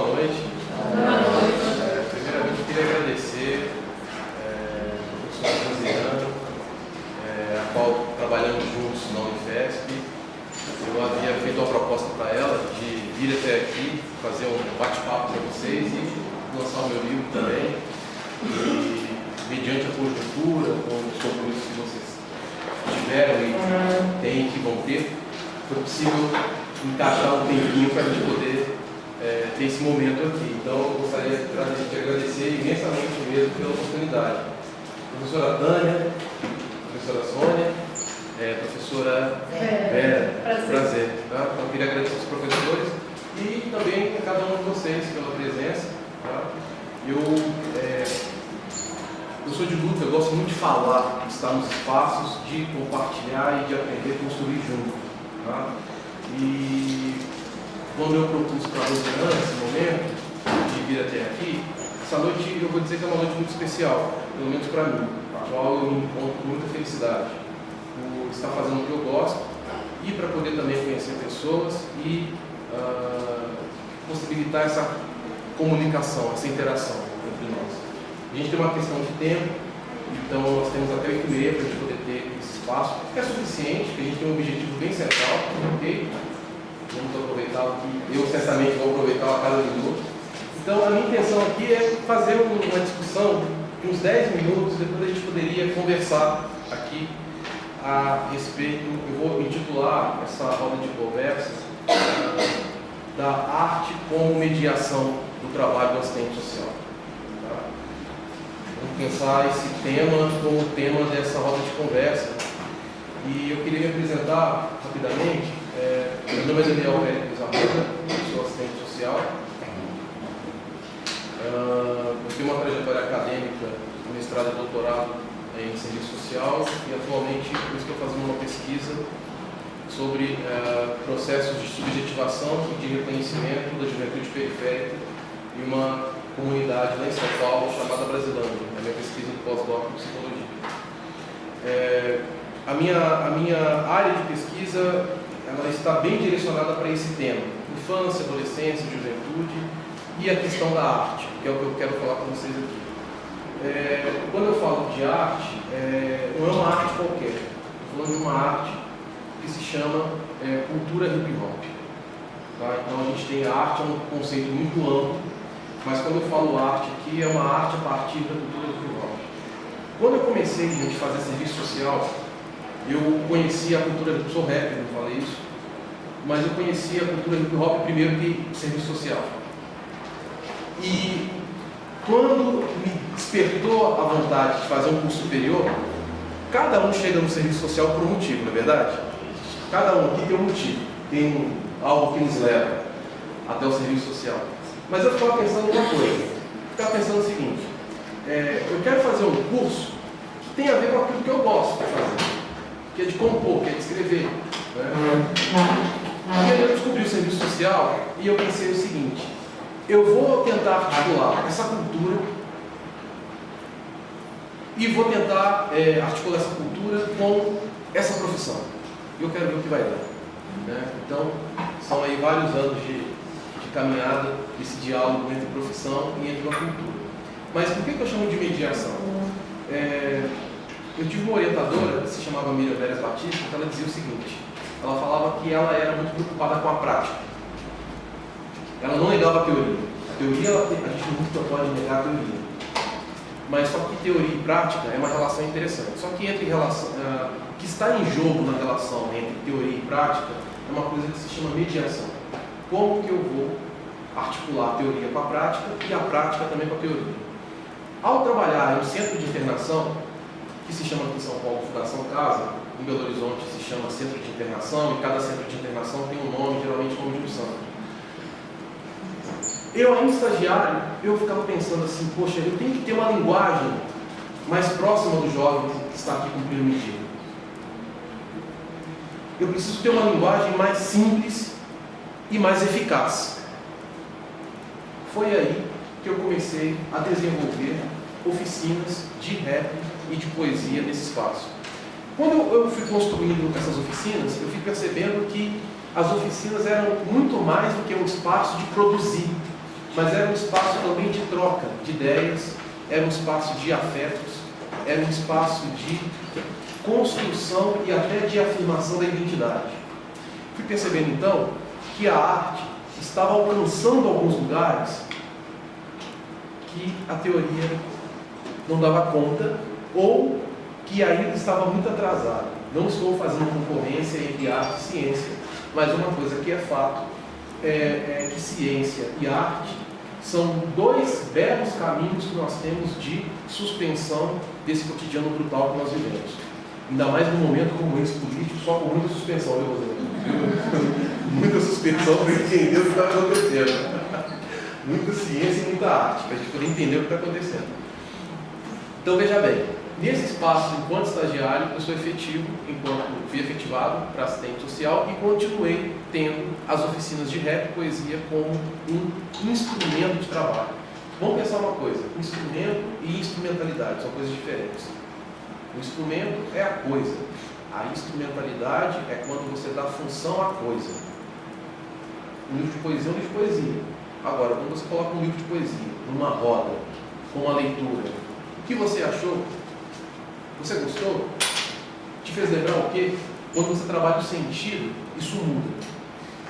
Boa noite. Primeiramente, eu queria agradecer ao professor Rosiana, a qual trabalhamos juntos na Unifesp. Eu havia feito uma proposta para ela de vir até aqui, fazer um bate-papo para vocês e lançar o meu livro também. E, mediante a conjuntura, com os compromissos que vocês tiveram e têm que vão ter, foi possível encaixar um tempinho para a gente poder ter esse momento aqui. Então, eu gostaria de agradecer imensamente mesmo pela oportunidade. Professora Tânia, professora Sônia, professora Vera, prazer. Tá? Então, eu queria agradecer aos professores e também a cada um de vocês pela presença. Tá? Eu sou de luta, eu gosto muito de falar, de estar nos espaços, de compartilhar e de aprender a construir junto. Tá? E quando eu propus para a Rosiana esse momento de vir até aqui, essa noite eu vou dizer que é uma noite muito especial, pelo menos para mim, a qual eu me encontro com muita felicidade por estar fazendo o que eu gosto e para poder também conhecer pessoas e possibilitar essa comunicação, essa interação entre nós. A gente tem uma questão de tempo, então nós temos até 8h30 para a gente poder ter esse espaço, que é suficiente, que a gente tem um objetivo bem central, ok? Vamos aproveitar, que eu certamente vou aproveitar a cada minuto. Então a minha intenção aqui é fazer uma discussão de uns 10 minutos, depois a gente poderia conversar aqui a respeito, eu vou intitular essa roda de conversa da arte como mediação do trabalho do assistente social. Tá? Vamos pensar esse tema como o tema dessa roda de conversa. E eu queria me apresentar rapidamente. Meu nome é Daniel Pérez Arruda, sou assistente social. Eu tenho uma trajetória acadêmica, mestrado e doutorado em serviço social e atualmente eu estou fazendo uma pesquisa sobre processos de subjetivação e de reconhecimento da juventude periférica em uma comunidade lá em São Paulo chamada Brasilândia. É a minha pesquisa de pós-doc em psicologia. A minha área de pesquisa ela está bem direcionada para esse tema: infância, adolescência, juventude e a questão da arte, que é o que eu quero falar com vocês aqui. Quando eu falo de arte, não é uma arte qualquer. Estou falando de uma arte que se chama cultura hip hop. Tá? Então a gente tem a arte, é um conceito muito amplo, mas quando eu falo arte aqui, é uma arte a partir da cultura hip hop. Quando eu comecei a fazer serviço social, eu conheci a cultura, eu sou rapper, não falei isso, mas eu conheci a cultura hip hop primeiro que serviço social. E quando me despertou a vontade de fazer um curso superior, cada um chega no serviço social por um motivo, não é verdade? Cada um aqui tem um motivo, tem algo que nos leva até o serviço social. Mas eu ficava pensando em uma coisa, ficava pensando o seguinte: eu quero fazer um curso que tem a ver com aquilo que eu gosto de fazer, que é de compor, que é de escrever. Né? E aí eu descobri o serviço social e eu pensei o seguinte: eu vou tentar articular essa cultura e vou tentar articular essa cultura com essa profissão. E eu quero ver o que vai dar. Né? Então, são aí vários anos de caminhada, desse diálogo entre profissão e entre uma cultura. Mas por que eu chamo de mediação? Eu tive uma orientadora que se chamava Miriam Vélez Batista, que ela dizia o seguinte: ela falava que ela era muito preocupada com a prática. Ela não negava a teoria. A teoria, a gente nunca pode negar a teoria. Mas só que teoria e prática é uma relação interessante. Só que o que está em jogo na relação entre teoria e prática é uma coisa que se chama mediação. Como que eu vou articular a teoria com a prática e a prática também com a teoria? Ao trabalhar em um centro de internação, que se chama aqui em São Paulo Fundação Casa, em Belo Horizonte se chama Centro de Internação, e cada centro de internação tem um nome, geralmente nome de um santo. Eu, ainda estagiário, eu ficava pensando assim: poxa, eu tenho que ter uma linguagem mais próxima do jovem que está aqui cumprindo medida. Eu preciso ter uma linguagem mais simples e mais eficaz. Foi aí que eu comecei a desenvolver oficinas de rap e de poesia nesse espaço. Quando eu fui construindo essas oficinas, eu fui percebendo que as oficinas eram muito mais do que um espaço de produzir, mas era um espaço também de troca de ideias, era um espaço de afetos, era um espaço de construção e até de afirmação da identidade. Fui percebendo então que a arte estava alcançando alguns lugares que a teoria não dava conta, ou que ainda estava muito atrasada. Não estou fazendo concorrência entre arte e ciência, mas uma coisa que é fato é que ciência e arte são dois belos caminhos que nós temos de suspensão desse cotidiano brutal que nós vivemos. Ainda mais num momento como esse político, só com muita suspensão, viu, Rosana? Muita suspensão para entender o que está acontecendo. Muita ciência e muita arte, para a gente poder entender o que está acontecendo. Então, veja bem, nesse espaço, enquanto estagiário, eu sou efetivo, enquanto fui efetivado para assistente social e continuei tendo as oficinas de rap e poesia como um instrumento de trabalho. Vamos pensar uma coisa, instrumento e instrumentalidade são coisas diferentes. O instrumento é a coisa, a instrumentalidade é quando você dá função à coisa. Um livro de poesia é um livro de poesia. Agora, quando você coloca um livro de poesia numa roda, com uma leitura, o que você achou? Você gostou? Te fez lembrar o quê? Quando você trabalha o sentido, isso muda.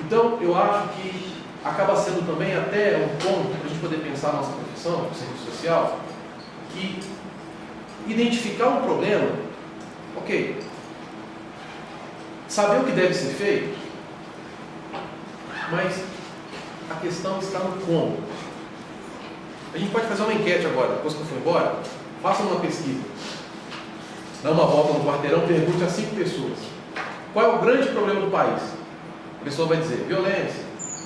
Então, eu acho que acaba sendo também até um ponto para a gente poder pensar a nossa profissão, o serviço social, que identificar um problema, ok, saber o que deve ser feito, mas a questão está no como. A gente pode fazer uma enquete agora, depois que eu for embora, faça uma pesquisa. Dá uma volta no quarteirão, pergunte a 5 pessoas. Qual é o grande problema do país? A pessoa vai dizer violência,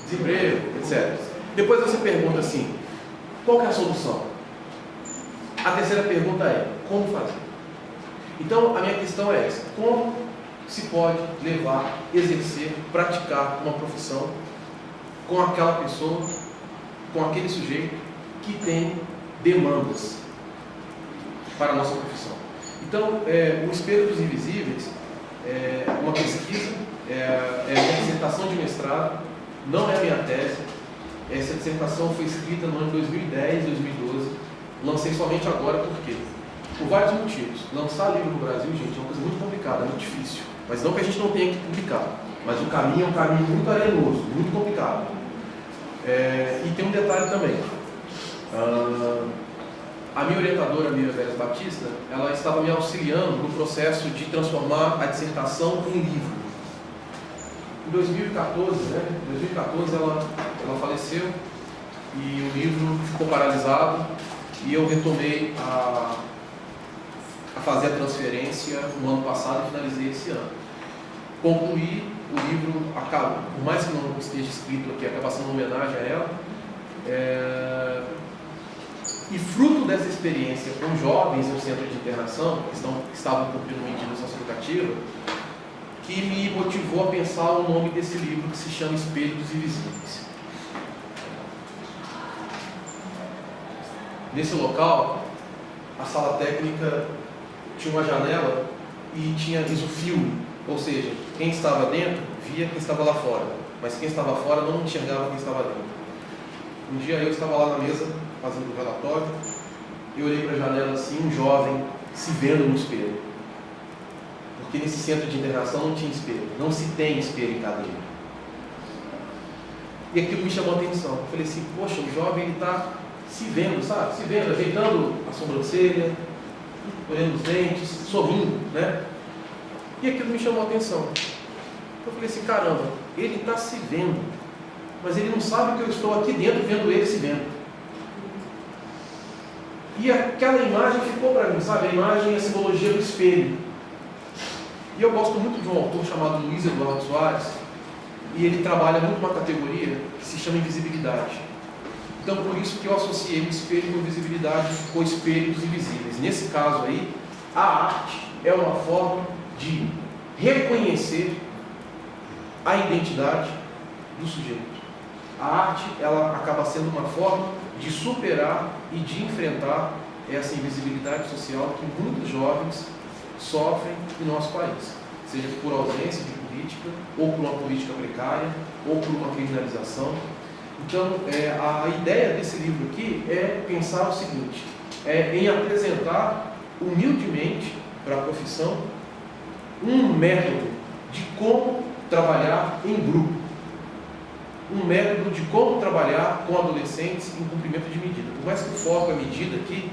desemprego, etc. Depois você pergunta assim, qual que é a solução? A terceira pergunta é, como fazer? Então, a minha questão é essa, como se pode levar, exercer, praticar uma profissão com aquela pessoa, com aquele sujeito que tem demandas para a nossa profissão. Então, o Espelho dos Invisíveis é uma pesquisa, é uma dissertação de mestrado, não é a minha tese. Essa dissertação foi escrita no ano de 2010, 2012. Lancei somente agora, por quê? Por vários motivos. Lançar livro no Brasil, gente, é uma coisa muito complicada, muito difícil. Mas não que a gente não tenha que publicar, mas o caminho é um caminho muito arenoso, muito complicado. E tem um detalhe também. A minha orientadora, a Miriam Vélez Batista, ela estava me auxiliando no processo de transformar a dissertação em livro. Em 2014, ela faleceu e o livro ficou paralisado e eu retomei a fazer a transferência no ano passado e finalizei esse ano. Concluí, o livro acaba, por mais que não esteja escrito aqui, acaba sendo uma homenagem a ela. E fruto dessa experiência com jovens no centro de internação, que estavam cumprindo medida socioeducativa, que me motivou a pensar o nome desse livro, que se chama Espelho dos Invisíveis. Nesse local, a sala técnica tinha uma janela e tinha isofilme, ou seja, quem estava dentro via quem estava lá fora, mas quem estava fora não enxergava quem estava dentro. Um dia eu estava lá na mesa fazendo um relatório, eu olhei para a janela assim, um jovem se vendo no espelho, porque nesse centro de internação não tinha espelho, não se tem espelho em cadeia. E aquilo me chamou a atenção. Eu falei assim, poxa, o jovem ele está se vendo, sabe? Se vendo, ajeitando a sobrancelha, olhando os dentes, sorrindo, né? E aquilo me chamou a atenção. Eu falei assim, caramba, ele está se vendo, mas ele não sabe que eu estou aqui dentro vendo ele se vendo. E aquela imagem ficou para mim, sabe? A imagem é a simbologia do espelho. E eu gosto muito de um autor chamado Luiz Eduardo Soares, e ele trabalha muito uma categoria que se chama invisibilidade. Então, por isso que eu associei o espelho com visibilidade com o espelho dos invisíveis. Nesse caso aí, a arte é uma forma de reconhecer a identidade do sujeito. A arte, ela acaba sendo uma forma de superar e de enfrentar essa invisibilidade social que muitos jovens sofrem no nosso país, seja por ausência de política, ou por uma política precária, ou por uma criminalização. Então, a ideia desse livro aqui é pensar o seguinte, em apresentar humildemente para a profissão um método de como trabalhar em grupo, um método de como trabalhar com adolescentes em cumprimento de medida. Por mais que o foco é medida aqui,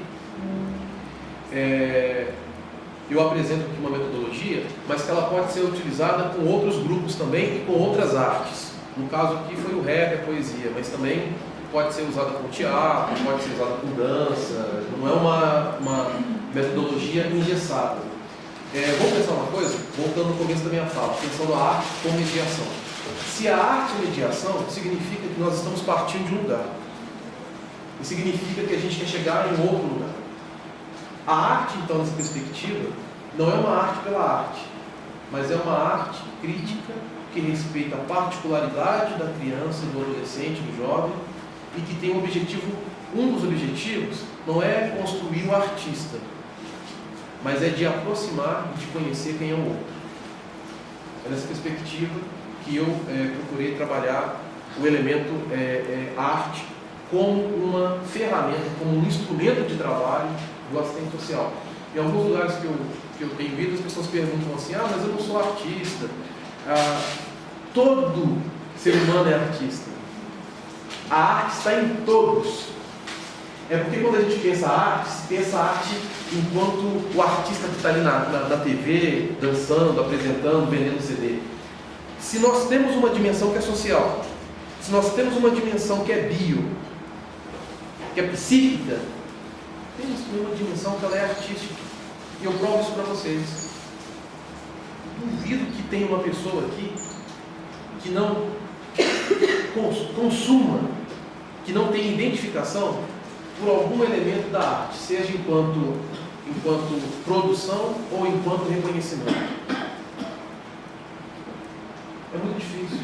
eu apresento aqui uma metodologia, mas que ela pode ser utilizada com outros grupos também e com outras artes. No caso aqui foi o rap, a poesia, mas também pode ser usada com teatro, pode ser usada com dança, não é uma metodologia engessada. Vamos pensar uma coisa, voltando no começo da minha fala, pensando a arte com mediação. Se a arte é mediação, significa que nós estamos partindo de um lugar. E significa que a gente quer chegar em outro lugar. A arte, então, nessa perspectiva, não é uma arte pela arte, mas é uma arte crítica que respeita a particularidade da criança, do adolescente, do jovem, e que tem um objetivo, um dos objetivos não é construir o artista, mas é de aproximar e de conhecer quem é o outro. É nessa perspectiva que eu procurei trabalhar o elemento arte como uma ferramenta, como um instrumento de trabalho do assistente social. Em alguns lugares que eu tenho ido, as pessoas perguntam assim, mas eu não sou artista. Todo ser humano é artista. A arte está em todos. É porque quando a gente pensa arte, se pensa arte enquanto o artista que está ali na TV, dançando, apresentando, vendendo CD. Se nós temos uma dimensão que é social, se nós temos uma dimensão que é bio, que é psíquica, temos uma dimensão que ela é artística. E eu provo isso para vocês. Duvido que tenha uma pessoa aqui que não consuma, que não tenha identificação por algum elemento da arte, seja enquanto produção ou enquanto reconhecimento. É muito difícil.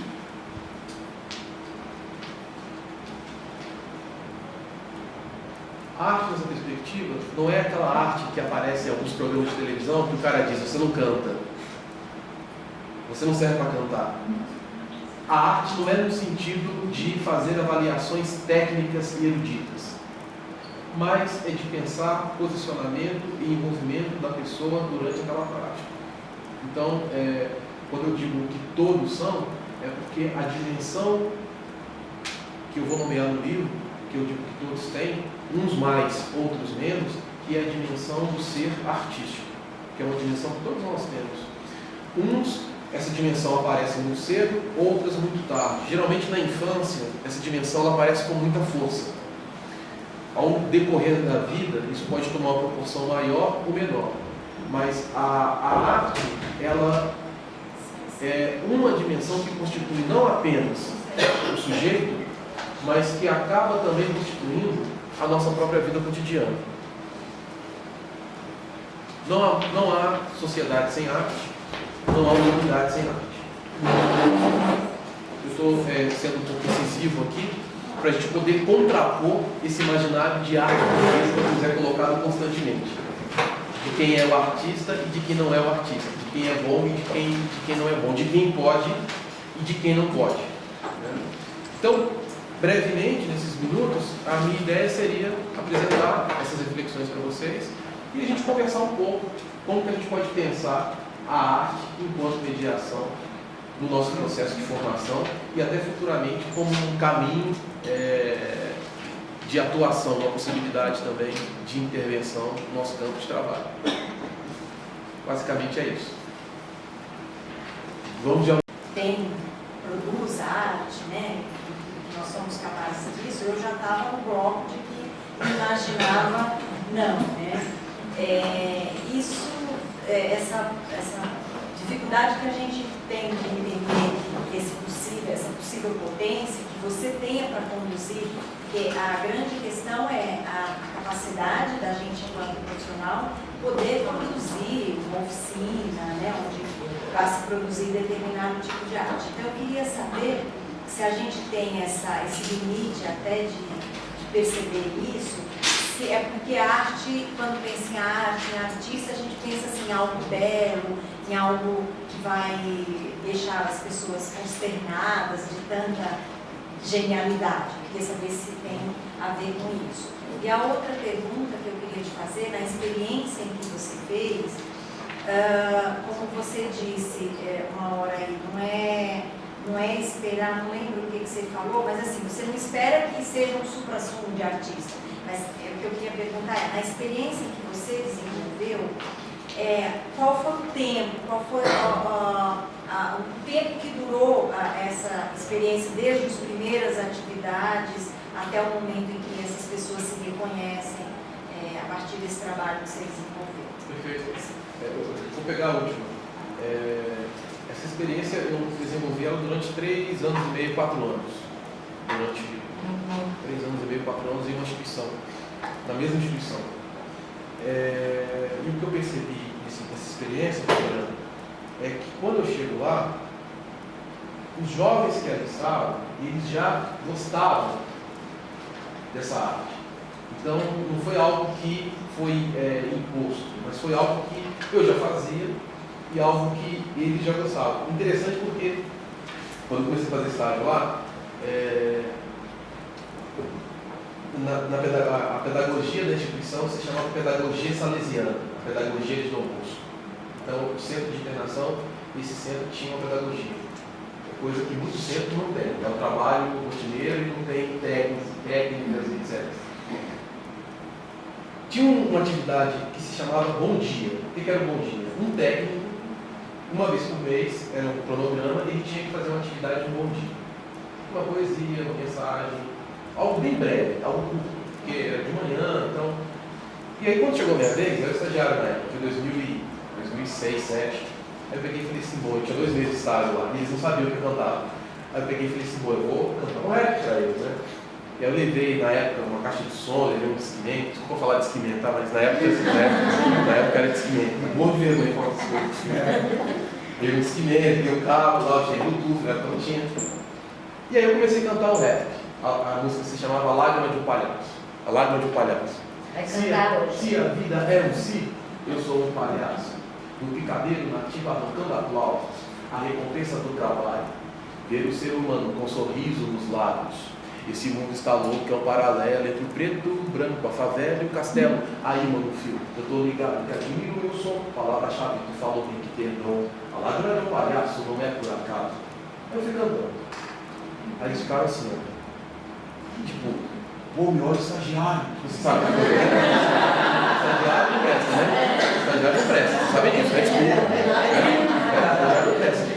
A arte nessa perspectiva não é aquela arte que aparece em alguns programas de televisão que o cara diz, você não canta, você não serve para cantar. A arte não é no sentido de fazer avaliações técnicas e eruditas, mas é de pensar posicionamento e envolvimento da pessoa durante aquela prática. Então, quando eu digo que todos são, é porque a dimensão que eu vou nomear no livro, que eu digo que todos têm, uns mais, outros menos, que é a dimensão do ser artístico, que é uma dimensão que todos nós temos. Essa dimensão aparece muito cedo, outras muito tarde. Geralmente na infância, essa dimensão ela aparece com muita força. Ao decorrer da vida, isso pode tomar uma proporção maior ou menor. Mas a arte, ela é uma dimensão que constitui não apenas o sujeito, mas que acaba também constituindo a nossa própria vida cotidiana. Não há sociedade sem arte, não há humanidade sem arte. Eu estou sendo um pouco incisivo aqui, para a gente poder contrapor esse imaginário de arte que é colocado constantemente. De quem é o artista e de quem não é o artista, de quem é bom e de quem não é bom, de quem pode e de quem não pode. Então, brevemente, nesses minutos, a minha ideia seria apresentar essas reflexões para vocês e a gente conversar um pouco como que a gente pode pensar a arte enquanto mediação no nosso processo de formação e até futuramente como um caminho de atuação, uma possibilidade também de intervenção no nosso campo de trabalho. Basicamente é isso. Vamos já... Produz arte, né? Que nós somos capazes disso. Eu já estava no bloco de que imaginava não, né? Essa dificuldade que a gente tem de entender essa possível potência que você tenha para conduzir, porque a grande questão é a capacidade da gente, enquanto profissional, poder produzir uma oficina, né, onde vai se produzir determinado tipo de arte. Então, eu queria saber se a gente tem esse limite até de perceber isso, se é porque a arte, quando pensa em arte, em artista, a gente pensa assim, em algo belo, em algo que vai deixar as pessoas consternadas de genialidade. Eu queria saber se tem a ver com isso. E a outra pergunta que eu queria te fazer, na experiência em que você fez, como você disse uma hora aí, não é esperar, não lembro o que você falou, mas assim, você não espera que seja um supra-sumo de artista. Mas o que eu queria perguntar é, na experiência que você desenvolveu, qual foi o tempo, qual foi o tempo que durou essa experiência, desde as primeiras atividades até o momento em que essas pessoas se reconhecem a partir desse trabalho que você desenvolveu? Perfeito. Vou pegar a última. Essa experiência eu desenvolvi ela durante 3 anos e meio, 4 anos. Durante 3 anos e meio, 4 anos em uma instituição, na mesma instituição. E o que eu percebi nessa experiência, Fernando, é que quando eu chego lá, os jovens que ali estavam, eles já gostavam dessa arte. Então, não foi algo que foi imposto, mas foi algo que eu já fazia e algo que eles já gostavam. Interessante porque, quando eu comecei a fazer estágio lá, a pedagogia da instituição se chamava pedagogia salesiana, a pedagogia de Dom Bosco. Então, o centro de internação, esse centro tinha uma pedagogia, coisa que muitos centros não tem. É um trabalho rotineiro e não tem técnicas, etc. Tinha uma atividade que se chamava Bom Dia. O que era o Bom Dia? Um técnico, uma vez por mês, era um cronograma, ele tinha que fazer uma atividade de um bom dia. Uma poesia, uma mensagem, algo bem breve, algo curto, porque era de manhã, então... E aí, quando chegou a minha vez, eu era estagiário na época, foi 2006, 2007, aí eu peguei e falei assim, bom, eu tinha 2 meses de estágio lá, e eles não sabiam o que eu cantava. Aí eu peguei e falei assim, bom, eu vou cantar um rap pra eles, né? E aí eu levei, na época, uma caixa de som, levei um disquimento, desculpa falar disquimento, tá? Mas na época era disquimento, morro de vergonha com essas coisas. Levei um disquimento, levei um cabo lá, tinha Bluetooth, né? Então tinha. E aí eu comecei a cantar um rap. A música se chamava Lágrima de um Palhaço. A Lágrima de um Palhaço. Vai cantar hoje. Se a vida é um si, eu sou um palhaço. No picadeiro nativo arrancando aplausos, a recompensa do trabalho. Ver o ser humano com sorriso nos lábios. Esse mundo está louco, é um paralelo entre o preto, o branco, a favela e o castelo. Aí, mano, filho, eu tô ligado que admiro o meu som. Palavra-chave que tu falou tem que ter dom. A lágrima de um palhaço não é por acaso. Eu fui cantando. Aí eles ficaram assim, ó. Tipo, pô, meu olho estagiário. Você sabe? Estagiário não presta, né? Estagiário não presta. Sabe disso, né? Desculpa. Estagiário não presta.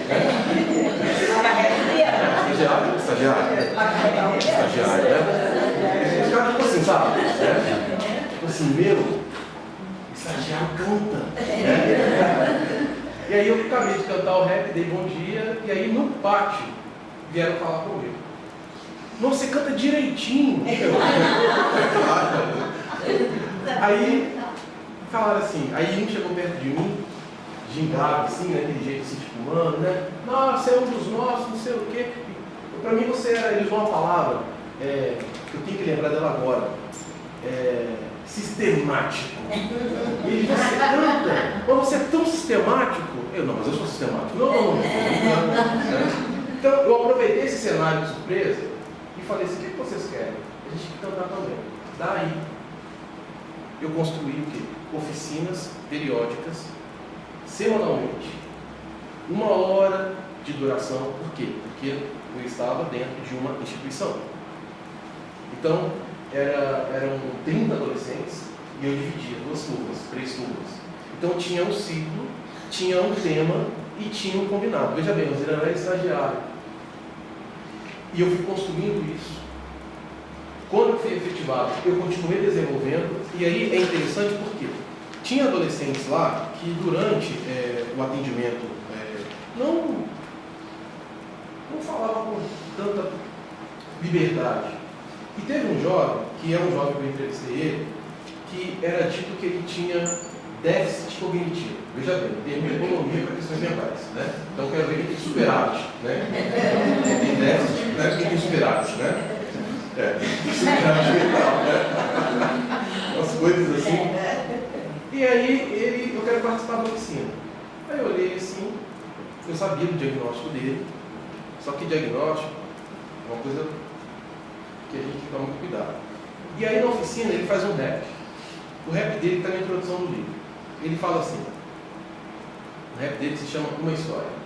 Estagiário, né? Eles ficaram tipo assim, sabe? Tipo assim, meu, estagiário canta. E aí eu acabei de cantar o rap, dei bom dia, e aí no pátio vieram falar comigo. Não, você canta direitinho. Aí falaram assim, aí um chegou perto de mim, gingado assim, né, aquele jeito assim, tipo, mano, né? Nossa, é um dos nossos, não sei o quê. Pra mim você era, eles usam uma palavra, que eu tenho que lembrar dela agora. Sistemático. E você canta, mas você é tão sistemático. Eu não, mas eu sou sistemático. Não. Então eu aproveitei esse cenário de surpresa e falei assim, o que vocês querem? A gente quer cantar também. Daí eu construí o quê? Oficinas periódicas, semanalmente. 1 hora de duração. Por quê? Porque eu estava dentro de uma instituição. Então, eram 30 adolescentes e eu dividia 2 turmas, 3 turmas. Então, tinha um ciclo, tinha um tema e tinha um combinado. Veja bem, eu era estagiário. E eu fui construindo isso. Quando eu fui efetivado, eu continuei desenvolvendo. E aí é interessante porque tinha adolescentes lá que durante o atendimento não falava com tanta liberdade. E teve um jovem, que é um jovem que eu entrevistei ele, que era dito que ele tinha déficit cognitivo. Veja bem, termo economia para questões mentais, né? Então quero ver quem tem superávit, né? Tem déficit, né? Quem tem superávit, né? Superávit mental, né? Umas coisas assim. E aí eu quero participar da oficina. Aí eu olhei assim, eu sabia do diagnóstico dele, só que diagnóstico é uma coisa que a gente tem que tomar muito cuidado. E aí na oficina ele faz um rap. O rap dele está na introdução do livro. Ele fala assim, o rap dele se chama Uma História.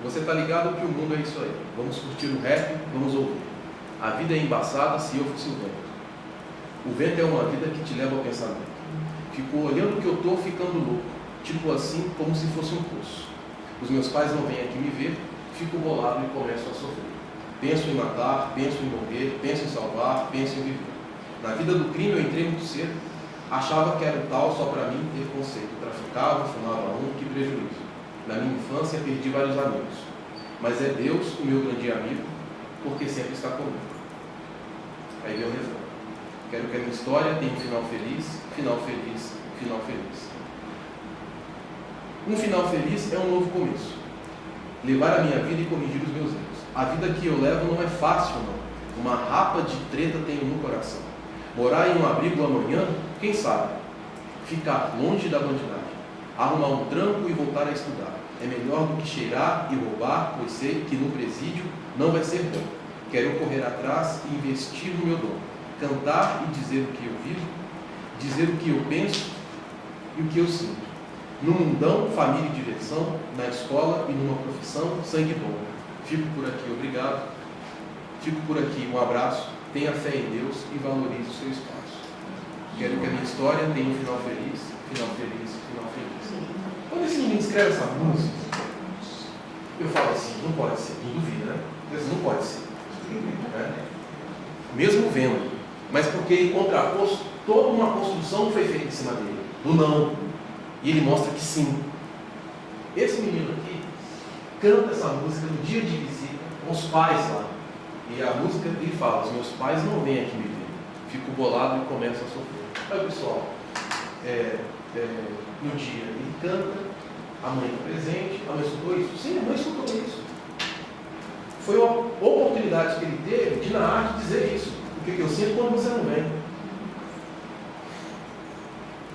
Você está ligado que o mundo é isso aí. Vamos curtir o rap, vamos ouvir. A vida é embaçada se eu fosse o vento. O vento é uma vida que te leva ao pensamento. Fico olhando que eu estou ficando louco, tipo assim, como se fosse um poço. Os meus pais não vêm aqui me ver, fico bolado e começo a sofrer. Penso em matar, penso em morrer, penso em salvar, penso em viver. Na vida do crime eu entrei muito cedo, achava que era o tal só para mim ter conceito. Traficava, fumava que prejuízo. Na minha infância perdi vários amigos, mas é Deus o meu grande amigo, porque sempre está comigo. Aí vem o refrão. Quero que a minha história tenha um final feliz, final feliz, final feliz. Um final feliz é um novo começo. Levar a minha vida e corrigir os meus erros. A vida que eu levo não é fácil, não. Uma rapa de treta tenho no coração. Morar em um abrigo amanhã, quem sabe? Ficar longe da bandidagem. Arrumar um trampo e voltar a estudar. É melhor do que cheirar e roubar, pois sei que no presídio não vai ser bom. Quero correr atrás e investir no meu dom. Cantar e dizer o que eu vivo, dizer o que eu penso e o que eu sinto. No mundão, família e diversão, na escola e numa profissão, sangue bom. Fico por aqui, obrigado. Fico por aqui, um abraço. Tenha fé em Deus e valorize o seu espaço. Quero que a minha história tenha um final feliz, final feliz, final feliz. Quando esse menino escreve essa música, eu falo assim, não pode ser, não duvida, né? Não pode ser. Mesmo vendo. Mas porque ele contrapôs toda uma construção que foi feita em cima dele, do não. E ele mostra que sim. Esse menino aqui canta essa música no dia de visita com os pais lá. E a música ele fala, os meus pais não vêm aqui me ver. Fico bolado e começo a sofrer. Aí pessoal, no dia ele canta, a mãe está presente, a mãe escutou isso? Sim, a mãe escutou isso. Foi uma oportunidade que ele teve de na arte dizer isso. O que eu sinto quando você não vem.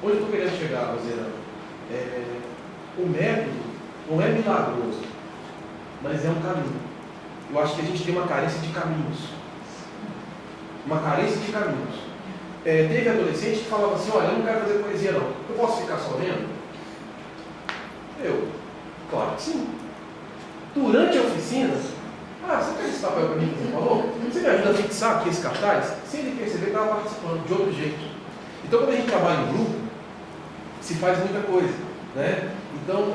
Onde eu estou querendo chegar, Roseira? O método não é milagroso, mas é um caminho. Eu acho que a gente tem uma carência de caminhos. Uma carência de caminhos. Teve adolescente que falava assim, olha, eu não quero fazer poesia não. Eu posso ficar só vendo? Claro que sim. Durante a oficina, você quer esse papel para mim que você falou? Você me ajuda a fixar aqui esse cartaz? Sem ele perceber que estava participando de outro jeito. Então quando a gente trabalha em grupo, se faz muita coisa, né? Então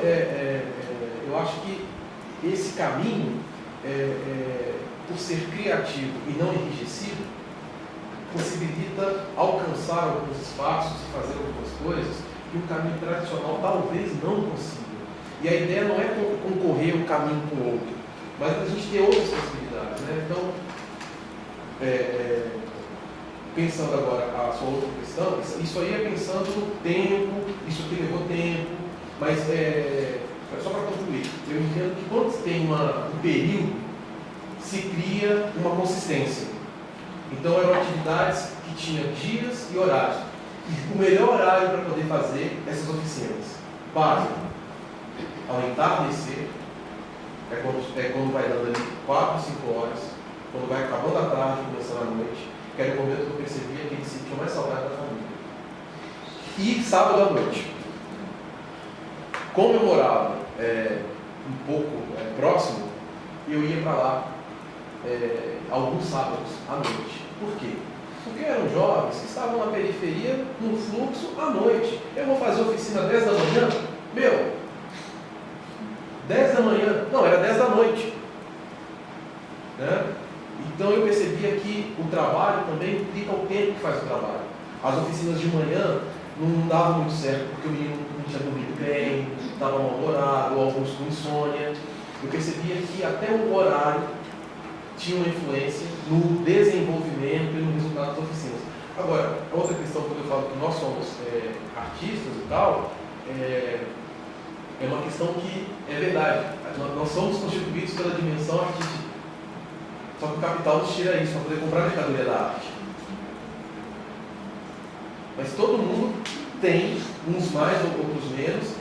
eu acho que esse caminho, por ser criativo e não enrijecido, possibilita alcançar alguns espaços e fazer algumas coisas que o caminho tradicional talvez não consiga. E a ideia não é concorrer um caminho com o outro, mas a gente ter outras possibilidades, né? Então, pensando agora a sua outra questão, isso aí é pensando no tempo, isso aqui levou tempo, mas só para concluir, eu entendo que quando se tem um período, se cria uma consistência. Então eram atividades que tinham dias e horários. E o melhor horário para poder fazer essas oficinas, básico, ao entardecer, quando vai dando ali 4, 5 horas, quando vai acabando a tarde, começando a noite, que era o momento que eu percebia que ele sentia mais saudade da família. E sábado à noite. Como eu morava um pouco próximo, eu ia para lá alguns sábados à noite. Por quê? Porque eram jovens que estavam na periferia, no fluxo, à noite. Eu vou fazer oficina 10 da manhã? 10 da manhã? Não, era 10 da noite. Né? Então eu percebia que o trabalho também implica o tempo que faz o trabalho. As oficinas de manhã não davam muito certo, porque o menino não tinha dormido bem, estava mal-humorado, ou alguns com insônia. Eu percebia que até o horário tinha uma influência no desenvolvimento e no resultado das oficinas. Agora, a outra questão, quando eu falo que nós somos artistas e tal, é uma questão que é verdade. Nós somos constituídos pela dimensão artística. Só que o capital nos tira isso para poder comprar a mercadoria da arte. Mas todo mundo tem, uns mais ou outros menos.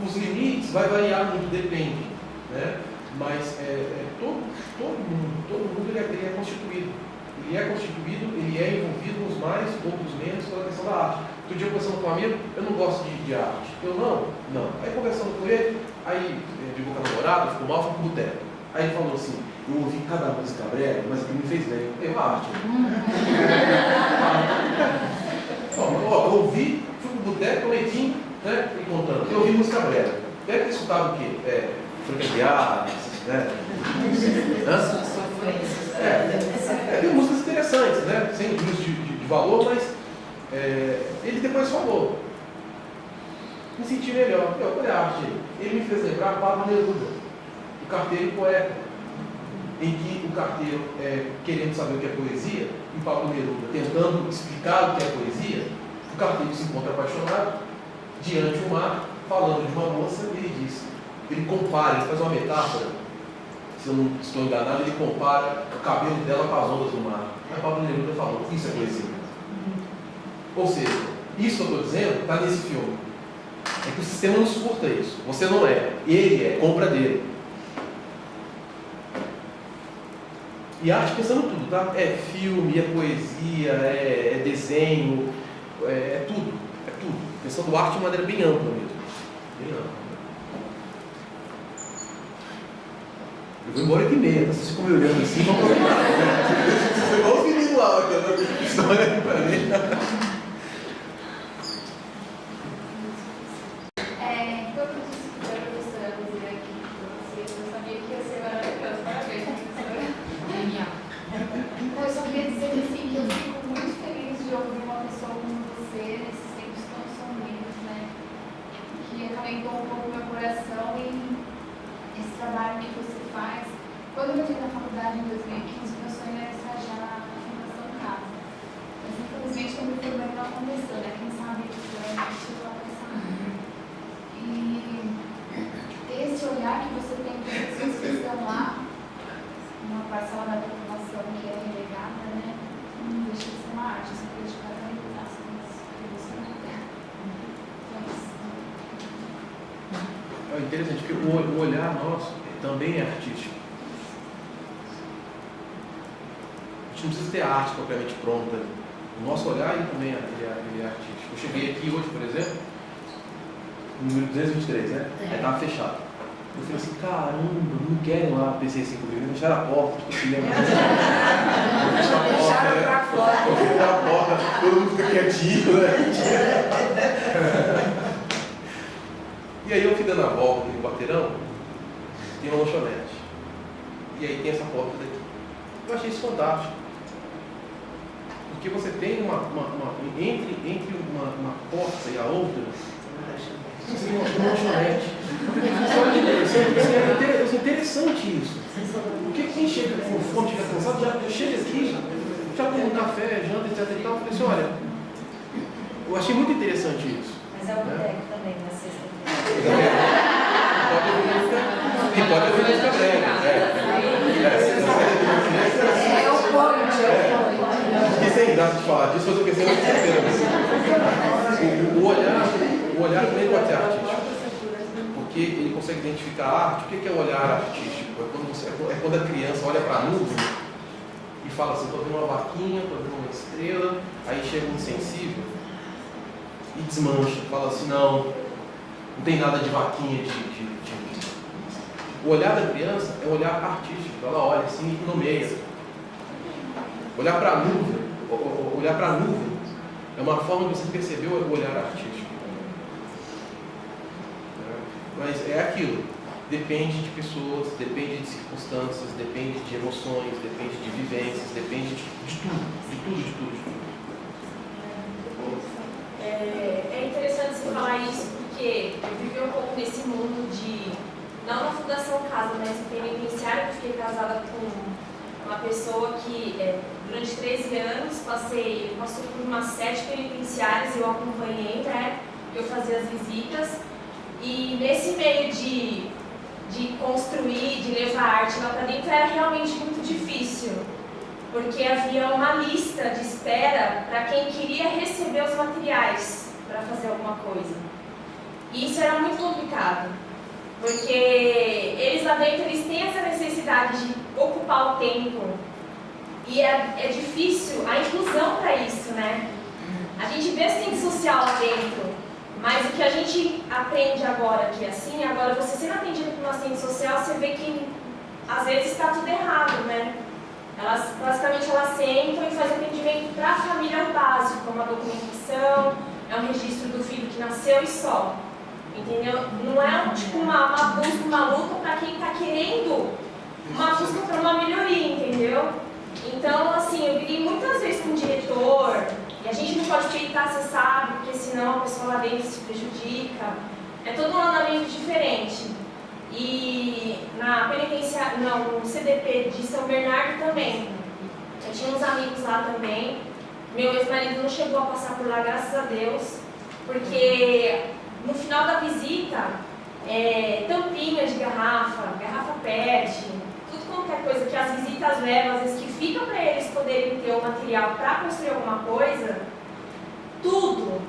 Os limites vai variar muito, depende. Né? Mas todo mundo ele é constituído. ele é constituído, ele é envolvido, uns mais, outros menos, pela questão da arte. Outro dia, conversando com um amigo, eu não gosto de arte. Eu não. Aí conversando com ele, aí ligou com a namorada, ficou mal, foi pro boteco. Aí ele falou assim, eu ouvi cada música breve, mas o que me fez bem, eu arte. Eu ouvi, fui pro boteco, leitinho, né, e contando. Eu ouvi música breve. Deve ter escutado o quê? Franqueado, né? Tem músicas interessantes, né? Sem juízo de valor, mas ele depois falou. Me senti melhor. Olha a arte. Ele me fez lembrar Pablo Neruda, o carteiro e poeta, em que o carteiro, querendo saber o que é poesia, e Pablo Neruda tentando explicar o que é poesia, o carteiro se encontra apaixonado diante do mar, falando de uma moça, e ele diz, ele compara, ele faz uma metáfora, se eu não estou enganado, ele compara o cabelo dela com as ondas do mar. Aí Pablo Neruda falou, isso é poesia. Ou seja, isso que eu estou dizendo está nesse filme. É que o sistema não suporta isso. Você não é, ele é, compra dele. E arte pensando em tudo, tá? É filme, é poesia, é desenho, é tudo. É tudo. Pensando arte de maneira bem ampla mesmo. Bem ampla. Eu vou embora aqui meia, tá? Vocês ficam me olhando assim, vamos pra lá. Igual os meninos lá, que estão olhando pra mim. Quando eu entrei na faculdade em 2015, meu sonho era estagiar na Fundação Casa. Mas infelizmente eu me formei não aconteceu, né? Quem sabe isso vai chegou a pensar. E esse olhar que você tem para as pessoas que estão lá, uma parcela da população que é relegada, né? Não deixa de ser uma arte, você pode catalisar as coisas que você não tem. É interessante, porque o olhar nosso também é artístico. A gente não precisa ter a arte propriamente pronta. O nosso olhar ele também ele é artístico. Eu cheguei aqui hoje, por exemplo, no número 223, né? Aí estava fechado. Eu falei assim, caramba, não querem lá a PC5 comigo, deixaram a porta, tipo assim, né? Fecharam a porta, né? Fecharam a porta, todo mundo fica quietinho, né? E aí eu fui dando a volta aqui no quarteirão, tem uma lanchonete. E aí tem essa porta daqui. Eu achei isso fantástico. Porque você tem entre uma porta e a outra, você tem uma lanchonete. É interessante isso. Porque quem chega com fome, chega cansado, já chega aqui, já toma um café, janta, etc. E tal. Eu falei assim, olha, eu achei muito interessante isso. Mas é o boteco também, na sexta-feira. E pode haver música breve. É o ponto. Esqueci sem graça de falar disso, mas eu pensei na sexta-feira. O olhar também pode ser artístico. Porque ele consegue identificar a arte. O que é o olhar artístico? É quando a criança olha para a nuvem e fala assim, estou vendo uma vaquinha, estou vendo uma estrela, aí chega um insensível e desmancha, fala assim, não tem nada de vaquinha, O olhar da criança é um olhar artístico, ela olha assim e nomeia. Olhar para a nuvem é uma forma de você perceber o olhar artístico. Mas é aquilo, depende de pessoas, depende de circunstâncias, depende de emoções, depende de vivências, depende de tudo. É interessante você falar isso porque eu vivi um pouco nesse mundo de, não na Fundação Casa, mas em penitenciário, eu fiquei casada com uma pessoa que durante 13 anos passou por umas 7 penitenciárias, eu acompanhei, né? Eu fazia as visitas. E nesse meio de construir, de levar a arte lá para dentro, era realmente muito difícil, porque havia uma lista de espera para quem queria receber os materiais para fazer alguma coisa. E isso era muito complicado, porque eles lá dentro eles têm essa necessidade de ocupar o tempo E é difícil a inclusão para isso, né? A gente vê assistente social lá dentro, mas o que a gente aprende agora que é assim, agora você sendo atendido por um assistente social, você vê que às vezes está tudo errado, né? Basicamente elas sentam e fazem atendimento para a família básico, como a documentação, é um registro do filho que nasceu e só. Entendeu? Não é tipo uma busca, uma luta para quem está querendo uma busca para uma melhoria, entendeu? Então, assim, eu briguei muitas vezes com o diretor, e a gente não pode peitar, você sabe, porque senão a pessoa lá dentro se prejudica. É todo um andamento diferente. E na penitenciária, não, no CDP de São Bernardo também. Eu tinha uns amigos lá também. Meu ex-marido não chegou a passar por lá, graças a Deus, porque no final da visita, tampinha de garrafa PET, tudo qualquer coisa que as visitas levam, às vezes que fica para eles poderem ter o material para construir alguma coisa, tudo,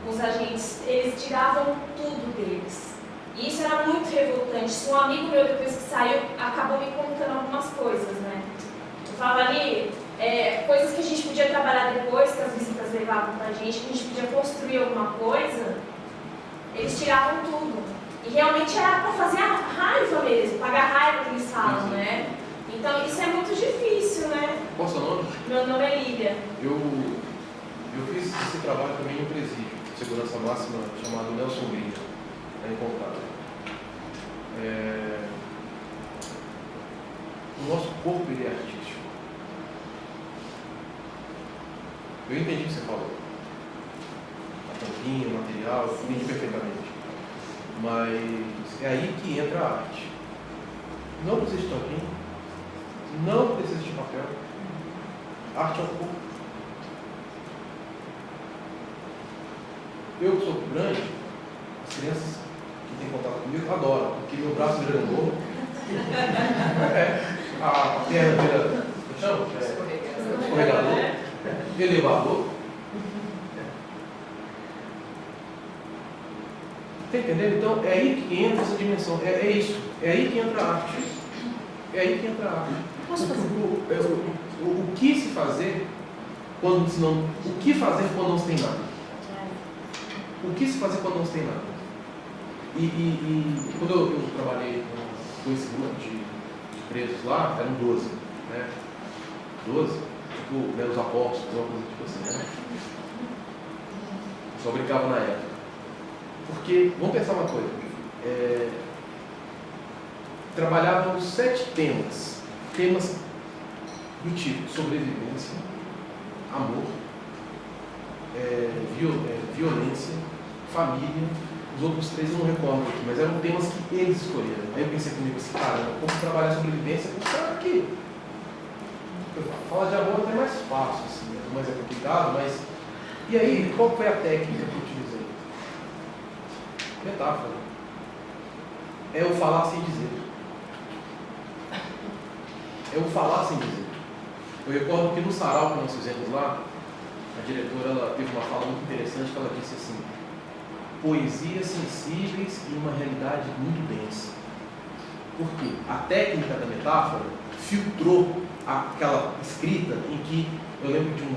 os agentes, eles tiravam tudo deles. E isso era muito revoltante. Um amigo meu, depois que saiu, acabou me contando algumas coisas, né? Eu falava ali, coisas que a gente podia trabalhar depois, que as visitas levavam pra gente, que a gente podia construir alguma coisa, eles tiravam tudo. E realmente era para fazer a raiva mesmo, pagar raiva que eles falam, né? Então isso é muito difícil, né? Qual é o seu nome? Meu nome é Lívia. Eu fiz esse trabalho também em um presídio de segurança máxima chamado Nelson Brito, em Contagem. O nosso corpo ele é artístico. Eu entendi o que você falou. A tampinha, o material, eu entendi perfeitamente. Mas é aí que entra a arte. Não precisa de tampinha, não precisa de papel. A arte é o corpo. Eu que sou grande, as crianças que têm contato comigo adoram, porque meu braço vira novo. A perna vira, como chama? Escorregador, elevador. Está entendendo? Então é aí que entra essa dimensão. É isso. É aí que entra a arte. É aí que entra a arte. O que se fazer quando não. O que fazer quando não se tem nada? O que se fazer quando não se tem nada? E quando eu trabalhei com esse grupo de presos lá, eram 12, né? 12, tipo, né, os apóstolos, uma coisa tipo assim, né? Só brincava na época. Porque, vamos pensar uma coisa, trabalhavam 7 temas do tipo sobrevivência, amor, violência, família. Os outros 3 eu não recordo aqui, mas eram temas que eles escolheram. Aí eu pensei comigo assim, cara, como trabalhar sobrevivência com esse cara aqui? Falar de amor até mais fácil, assim, mas é complicado, mas... E aí, qual foi a técnica que eu utilizei? Metáfora. É o falar sem dizer. É o falar sem dizer. Eu recordo que no sarau que nós fizemos lá, a diretora ela teve uma fala muito interessante que ela disse assim: poesias sensíveis e uma realidade muito densa. Porque a técnica da metáfora filtrou aquela escrita em que eu lembro de um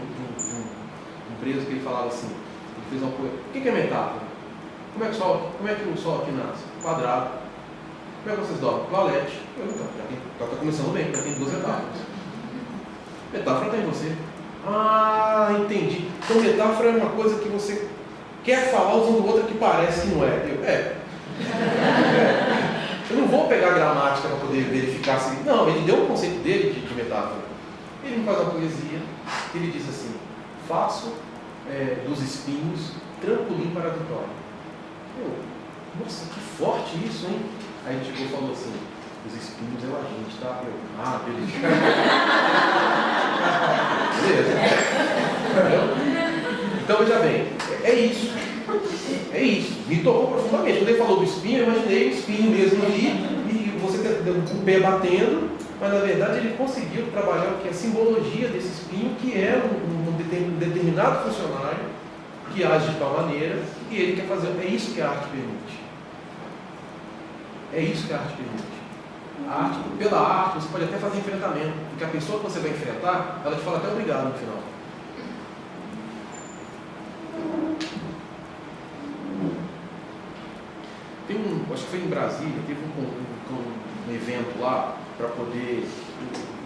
preso que ele falava assim, ele fez uma coisa, o que é metáfora? Como é que o sol aqui nasce? Quadrado. Como é que vocês dormem? Valete. Já está começando bem, já tem 2 metáforas. Metáfora está em você. Ah, entendi. Então metáfora é uma coisa que você quer falar usando outra que parece que não é. Eu não vou pegar a gramática para poder verificar se... Não, ele deu um conceito dele de metáfora. Ele me faz uma poesia, ele diz assim: faço dos espinhos trampolim para a vitória. Nossa, que forte isso, hein? Aí ele chegou e falou assim: os espinhos é o agente, tá? Beleza. Então, veja bem, é isso. É isso. Me tocou profundamente. Quando ele falou do espinho, eu imaginei o espinho mesmo ali, e você com o pé batendo, mas na verdade ele conseguiu trabalhar o que é a simbologia desse espinho, que é um determinado funcionário que age de tal maneira, e ele quer fazer. É isso que a arte permite. É isso que a arte permite. A arte, pela arte, você pode até fazer enfrentamento, porque a pessoa que você vai enfrentar, ela te fala até obrigado no final. Acho que foi em Brasília, teve um evento lá para poder,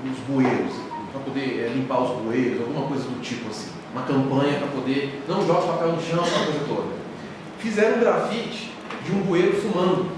os bueiros, para poder limpar os bueiros, alguma coisa do tipo assim. Uma campanha para poder, não joga papel no chão, essa coisa toda. Fizeram um grafite de um bueiro fumando.